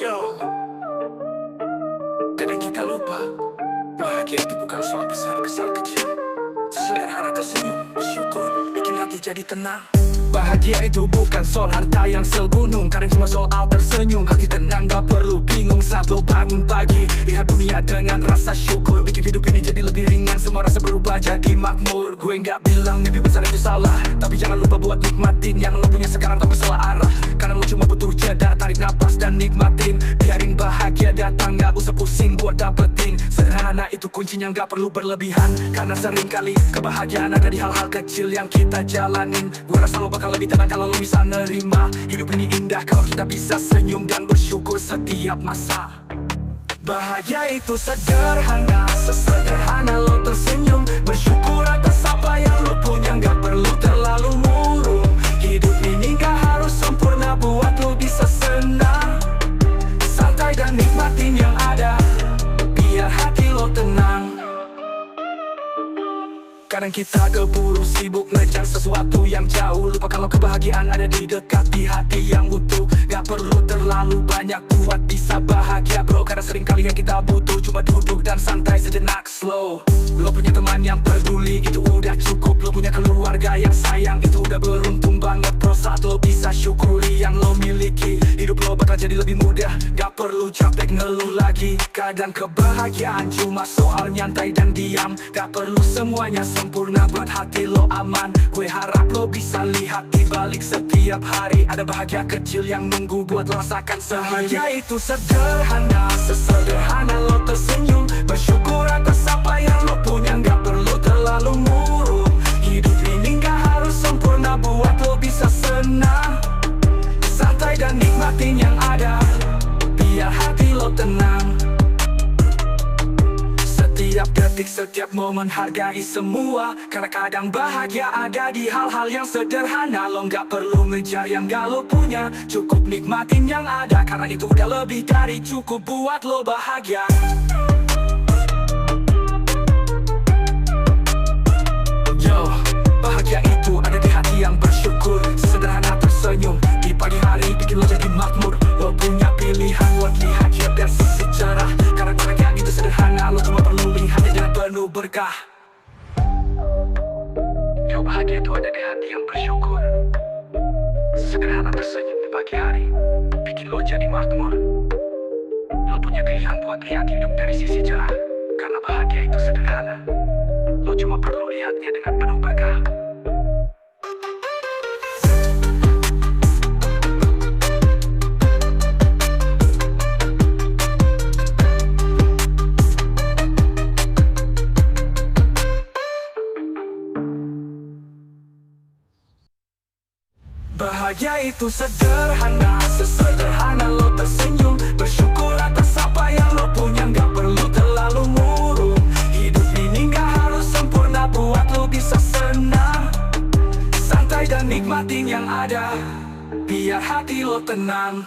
Yo, kadang kita lupa bahagia itu bukan soal besar-besar kecil. Sederhana tersenyum, bersyukur, bikin hati jadi tenang. Bahagia itu bukan soal harta yang segunung, kadang cuma soal tersenyum, hati tenang, gak perlu bingung saat lo bangun pagi. Lihat dunia dengan rasa syukur, bikin hidup ini jadi lebih ringan, semua rasa berubah jadi makmur. Gue gak bilang mimpi besar itu salah, tapi jangan lupa buat nikmatin yang lo punya sekarang tanpa salah arah. Karena lo cuma butuh jeda, tarik napas dan nikmatin. Biarin bahagia datang, gak usah pusing buat dapetin. Sederhana itu kuncinya, gak perlu berlebihan, karena seringkali kebahagiaan ada di hal-hal kecil yang kita jalanin. Gue rasa lo bakal lebih tenang kalau lo bisa nerima. Hidup ini indah kalau kita bisa senyum dan bersyukur setiap masa. Bahagia itu sederhana, sesederhana lo tersenyum, bersyukur atas apa yang lo punya, gak perlu terlalu murung. Hidup ini gak harus sempurna buat lo bisa senang. Santai dan nikmatin yang ada, biar hati lo tenang. Kadang kita keburu sibuk ngejar sesuatu yang jauh, lupa kalau kebahagiaan ada di dekat, di hati yang utuh. Gak perlu terlalu banyak buat bisa bahagia bro, karena sering kali yang kita butuh cuma duduk dan santai sejenak slow. Lo punya teman yang peduli, itu udah cukup. Lo punya keluarga yang sayang, itu udah beruntung banget bro. Saat lo bisa syukuri yang lo miliki, hidup lo bakal jadi lebih mudah, gak perlu capek ngeluh lagi. Kadang kebahagiaan cuma soal nyantai dan diam, gak perlu semuanya sempurna buat hati lo aman. Gue harap lo bisa lihat di balik setiap hari ada bahagia kecil yang nunggu buat lo rasakan sehari. Bahagia itu sederhana, sesederhana lo tersenyum, bersyukur atas apa yang lo punya, gak perlu terlalu murung. Hidup ini gak harus sempurna buat lo bisa senang. Santai dan nikmatin yang ada, biar hati lo tenang. Setiap detik, setiap momen hargai semua, karena kadang bahagia ada di hal-hal yang sederhana. Lo gak perlu ngejar yang gak lo punya, cukup nikmatin yang ada, karena itu udah lebih dari cukup buat lo bahagia. Yo, bahagia itu ada di hati yang bersyukur, sederhana tersenyum, di pagi hari bikin lo jadi makmur. Lo punya pilihan buat lihat hidup dari sisi cerah, karena bahagia itu sederhana, lo cuma perlu lihatnya dengan penuh berkah. Yo, bahagia itu ada di hati yang bersyukur, sederhana tersenyum di pagi hari bikin lo jadi makmur. Lo punya pilihan buat lihat hidup dari sisi cerah, karena bahagia itu sederhana, lo cuma perlu lihatnya dengan penuh berkah. Bahagia itu sederhana, sesederhana lo tersenyum, bersyukur atas apa yang lo punya, gak perlu terlalu murung. Hidup ini gak harus sempurna buat lo bisa senang. Santai dan nikmatin yang ada, biar hati lo tenang.